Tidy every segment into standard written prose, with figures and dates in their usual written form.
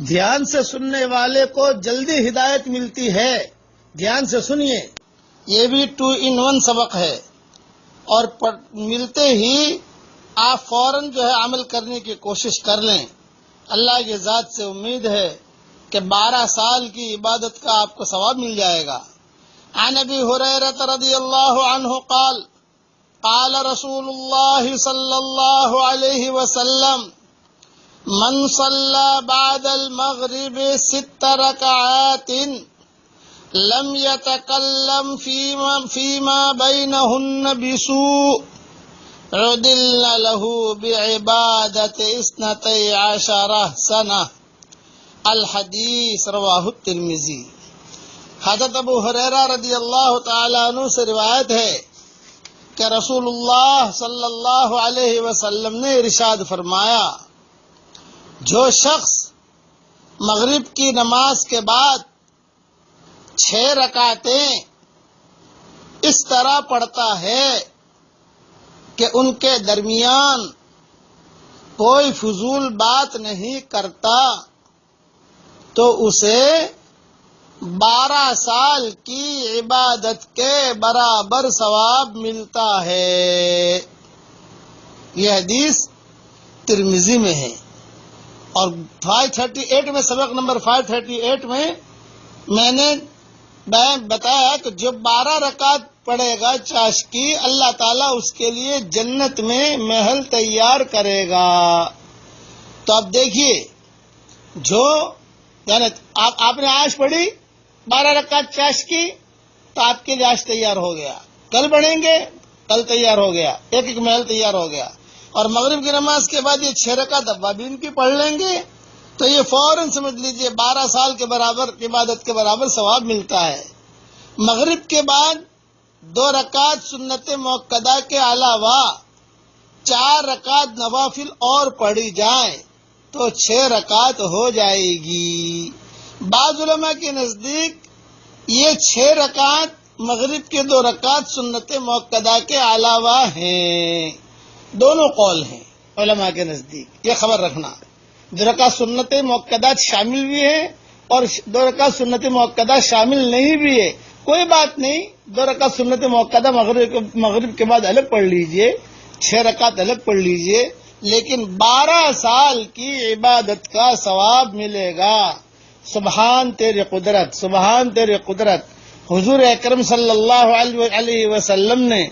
دھیان سے سننے والے کو جلدی ہدایت ملتی ہے. دھیان سے سنیے، یہ بھی 2 in 1 سبق ہے، اور ملتے ہی آپ فوراً جو ہے عمل کرنے کی کوشش کر لیں. اللہ کی ذات سے امید ہے کہ 12 سال کی عبادت کا آپ کو ثواب مل جائے گا. عن ابی ہریرہ رضی اللہ عنہ قال قال رسول اللہ صلی اللہ علیہ وسلم من صلى بعد المغرب 6 ركعات لم يتكلم فيما بينهن بسوء عدل له بعبادة 12 سنة. الحدیث رواہ الترمذی. حضرت ابو ہریرہ رضی اللہ تعالیٰ عنہ سے روایت ہے کہ رسول اللہ صلی اللہ علیہ وسلم نے ارشاد فرمایا، جو شخص مغرب کی نماز کے بعد 6 رکعتیں اس طرح پڑھتا ہے کہ ان کے درمیان کوئی فضول بات نہیں کرتا، تو اسے 12 سال کی عبادت کے برابر ثواب ملتا ہے. یہ حدیث ترمذی میں ہے. اور 538 میں، سبق نمبر 538 میں نے بتایا کہ جو 12 رکعت پڑھے گا چاش کی، اللہ تعالیٰ اس کے لیے جنت میں محل تیار کرے گا. تو اب دیکھیے، جو یعنی آپ نے آج پڑھی 12 رکعت چاش کی، تو آپ کے لیے آج تیار ہو گیا. کل پڑھیں گے، کل تیار ہو گیا، ایک محل تیار ہو گیا. اور مغرب کی نماز کے بعد یہ 6 رکعت اوابین کی پڑھ لیں گے، تو یہ فوراً سمجھ لیجئے 12 سال کے برابر عبادت کے برابر ثواب ملتا ہے. مغرب کے بعد 2 رکعت سنت موقدہ کے علاوہ 4 رکعت نوافل اور پڑھی جائیں تو 6 رکعت ہو جائے گی. بعض علماء کے نزدیک یہ 6 رکعت مغرب کے 2 رکعت سنت موقدہ کے علاوہ ہیں. دونوں قول ہیں علماء کے نزدیک، یہ خبر رکھنا. 2 رکعت سنت موقدات شامل بھی ہیں اور 2 رکعت سنت موقدہ شامل نہیں بھی ہے. کوئی بات نہیں، 2 رکعت سنت موقدہ مغرب کے بعد الگ پڑھ لیجئے، 6 رکعت الگ پڑھ لیجئے، لیکن 12 سال کی عبادت کا ثواب ملے گا. سبحان تیری قدرت، سبحان تیری قدرت. حضور اکرم صلی اللہ علیہ وسلم نے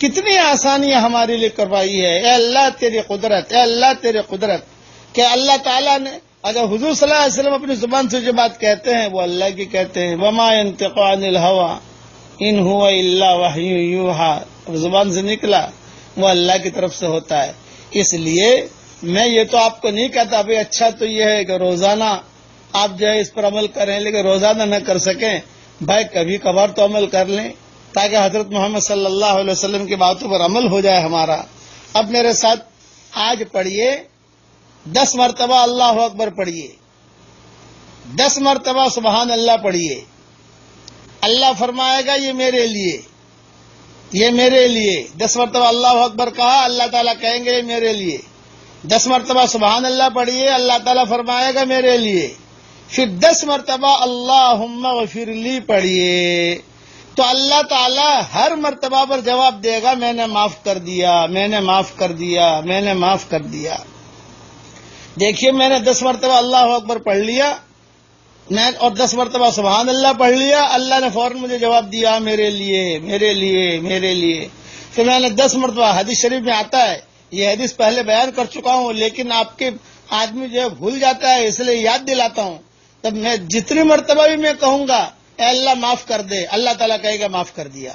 کتنی آسانیاں ہمارے لیے کروائی ہے. اے اللہ تیری قدرت، اے اللہ تیری قدرت. کہ اللہ تعالیٰ نے اگر حضور صلی اللہ علیہ وسلم اپنی زبان سے جو بات کہتے ہیں وہ اللہ کی کہتے ہیں. وما ينطق عن الهوى ان هو الا وحی یوحى، زبان سے نکلا وہ اللہ کی طرف سے ہوتا ہے. اس لیے میں یہ تو آپ کو نہیں کہتا بھائی اچھا تو یہ ہے کہ روزانہ آپ جو ہے اس پر عمل کریں، لیکن روزانہ نہ کر سکیں، بھائی کبھی کبھار تو عمل کر لیں تاکہ حضرت محمد صلی اللہ علیہ وسلم کی باتوں پر عمل ہو جائے ہمارا. اب میرے ساتھ آج پڑھیے 10 مرتبہ اللہ اکبر پڑھیے، 10 مرتبہ سبحان اللہ پڑھیے. اللہ فرمائے گا یہ میرے لیے، یہ میرے لیے. 10 مرتبہ اللہ اکبر کہا، اللہ تعالیٰ کہیں گے یہ میرے لیے. 10 مرتبہ سبحان اللہ پڑھیے، اللہ تعالیٰ فرمائے گا میرے لیے. پھر 10 مرتبہ اللہم اغفر لی پڑھیے، تو اللہ تعالیٰ ہر مرتبہ پر جواب دے گا میں نے معاف کر دیا، میں نے معاف کر دیا، میں نے معاف کر دیا. دیکھیے میں نے 10 مرتبہ اللہ اکبر پڑھ لیا اور 10 مرتبہ سبحان اللہ پڑھ لیا، اللہ نے فوراً مجھے جواب دیا میرے لیے، میرے لیے، میرے لیے. پھر میں نے 10 مرتبہ، حدیث شریف میں آتا ہے، یہ حدیث پہلے بیان کر چکا ہوں لیکن آپ کے آدمی جو ہے بھول جاتا ہے، اس لیے یاد دلاتا ہوں. تب میں جتنی مرتبہ بھی میں کہوں گا اے اللہ معاف کر دے، اللہ تعالیٰ کہے گا معاف کر دیا.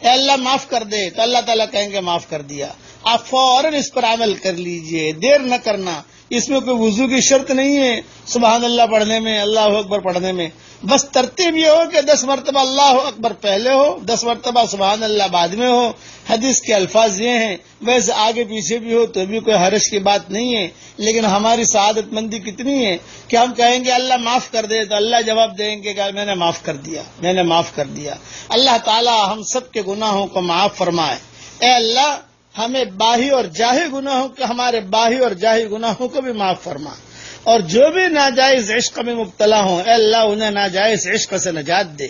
اے اللہ معاف کر دے تو اللہ تعالیٰ کہیں گے معاف کر دیا. آپ فوراً اس پر عمل کر لیجئے، دیر نہ کرنا. اس میں کوئی وضو کی شرط نہیں ہے سبحان اللہ پڑھنے میں، اللہ اکبر پڑھنے میں. بس ترتیب یہ ہو کہ 10 مرتبہ اللہ اکبر پہلے ہو، 10 مرتبہ سبحان اللہ بعد میں ہو. حدیث کے الفاظ یہ ہیں، ویسے آگے پیچھے بھی ہو تو بھی کوئی حرج کی بات نہیں ہے. لیکن ہماری سعادت مندی کتنی ہے کہ ہم کہیں گے اللہ معاف کر دے تو اللہ جواب دیں گے کہ میں نے معاف کر دیا، میں نے معاف کر دیا. اللہ تعالی ہم سب کے گناہوں کو معاف فرمائے. اے اللہ ہمیں باہی اور جاہی گناہوں کو، ہمارے باہی اور جاہی گناہوں کو بھی معاف فرما، اور جو بھی ناجائز عشق میں مبتلا ہوں اے اللہ انہیں ناجائز عشق سے نجات دے.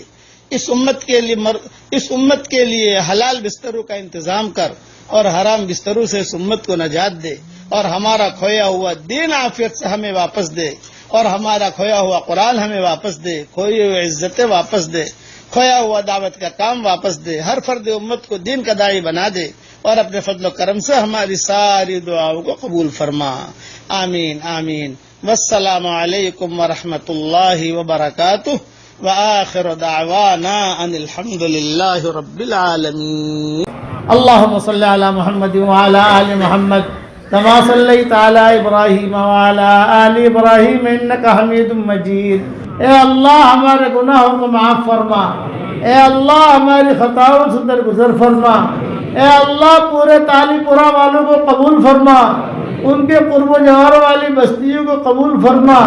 اس امت کے لیے حلال بستروں کا انتظام کر اور حرام بستروں سے اس امت کو نجات دے، اور ہمارا کھویا ہوا دین عافیت سے ہمیں واپس دے، اور ہمارا کھویا ہوا قرآن ہمیں واپس دے، کھوئی ہوئی عزتیں واپس دے، کھویا ہوا دعوت کا کام واپس دے، ہر فرد امت کو دین کا داعی بنا دے، اور اپنے فضل و کرم سے ہماری ساری دعاؤں کو قبول فرما. آمین آمین. والسلام علیکم ورحمۃ اللہ وبرکاتہ. وآخر دعوانا ان الحمد للہ رب العالمین. اللهم صل على محمد وعلى آل محمد كما صليت على ابراہیم وعلى آل ابراہیم انك حمید مجید. اے اللہ ہمارے گناہوں کو معاف فرما، اے اللہ ہماری خطاؤں سے درگزر فرما، اے اللہ پورے تالی پورا والوں کو قبول فرما، ان کے قرب و جوار والی بستیوں کو قبول فرما،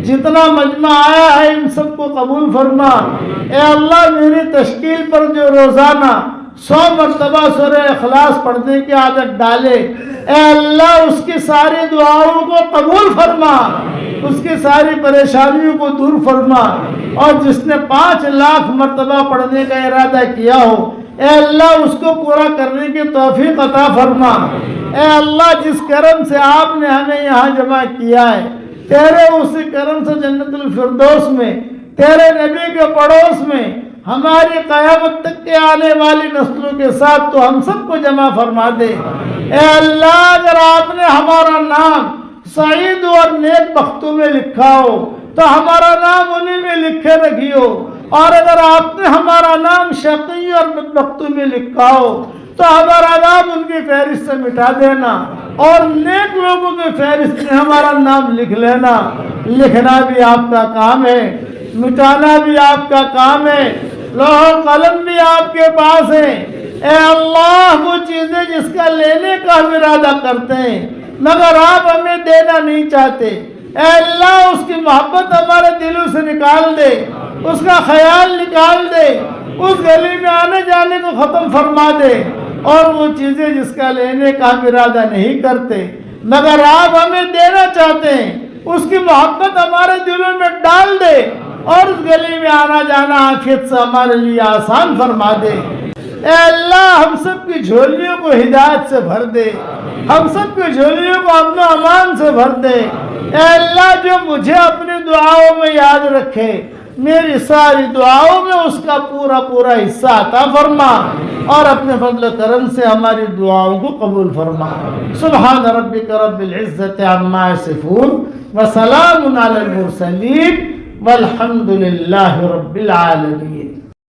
جتنا مجمع آیا ہے ان سب کو قبول فرما. اے اللہ میری تشکیل پر جو روزانہ 100 مرتبہ سورہ اخلاص پڑھنے کی عادت ڈالے، اے اللہ اس کی ساری دعاؤں کو قبول فرما، اس کی ساری پریشانیوں کو دور فرما، اور جس نے 5 لاکھ مرتبہ پڑھنے کا ارادہ کیا ہو اے اللہ اس کو پورا کرنے کی توفیق عطا فرما. اے اللہ جس کرم سے آپ نے ہمیں یہاں جمع کیا ہے، تیرے اسی کرم سے جنت الفردوس میں تیرے نبی کے پڑوس میں ہماری قیامت تک کے آنے والی نسلوں کے ساتھ تو ہم سب کو جمع فرما دے. اے اللہ اگر آپ نے ہمارا نام سعید اور نیک بختوں میں لکھا ہو تو ہمارا نام انہی میں لکھے رکھیو، اور اگر آپ نے ہمارا نام شقی اور بدبختوں میں لکھا ہو تو ہمارا نام ان کی فہرست سے مٹا دینا، اور نیک لوگوں کی فہرست میں ہمارا نام لکھ لینا. لکھنا بھی آپ کا کام ہے، مٹانا بھی آپ کا کام ہے، لوح و قلم بھی آپ کے پاس ہے. اے اللہ وہ چیزیں جس کا لینے کا ہم ارادہ کرتے ہیں مگر آپ ہمیں دینا نہیں چاہتے، اے اللہ اس کی محبت ہمارے دلوں سے نکال دے، اس کا خیال نکال دے، اس گلی میں آنے جانے کو ختم فرما دے، اور وہ چیزیں جس کا لینے کا ہم ارادہ نہیں کرتے مگر آپ ہمیں دینا چاہتے ہیں اس کی محبت ہمارے دلوں میں ڈال دے، اور اس گلی میں آنا جانا عافیت سے ہمارے لیے آسان فرما دے. اے اللہ ہم سب کی جھولیوں کو ہدایت سے بھر دے، ہم سب کی جھولیوں کو امن و امان سے بھر دے. اے اللہ جو مجھے اپنی دعاؤں میں یاد رکھے میری ساری دعاؤں میں اس کا پورا حصہ عطا فرما، اور اپنے فضل و کرم سے ہماری دعاؤں کو قبول فرما. سبحان ربک رب العزت عما یصفون وسلام علی المرسلین والحمد للہ رب العالمین.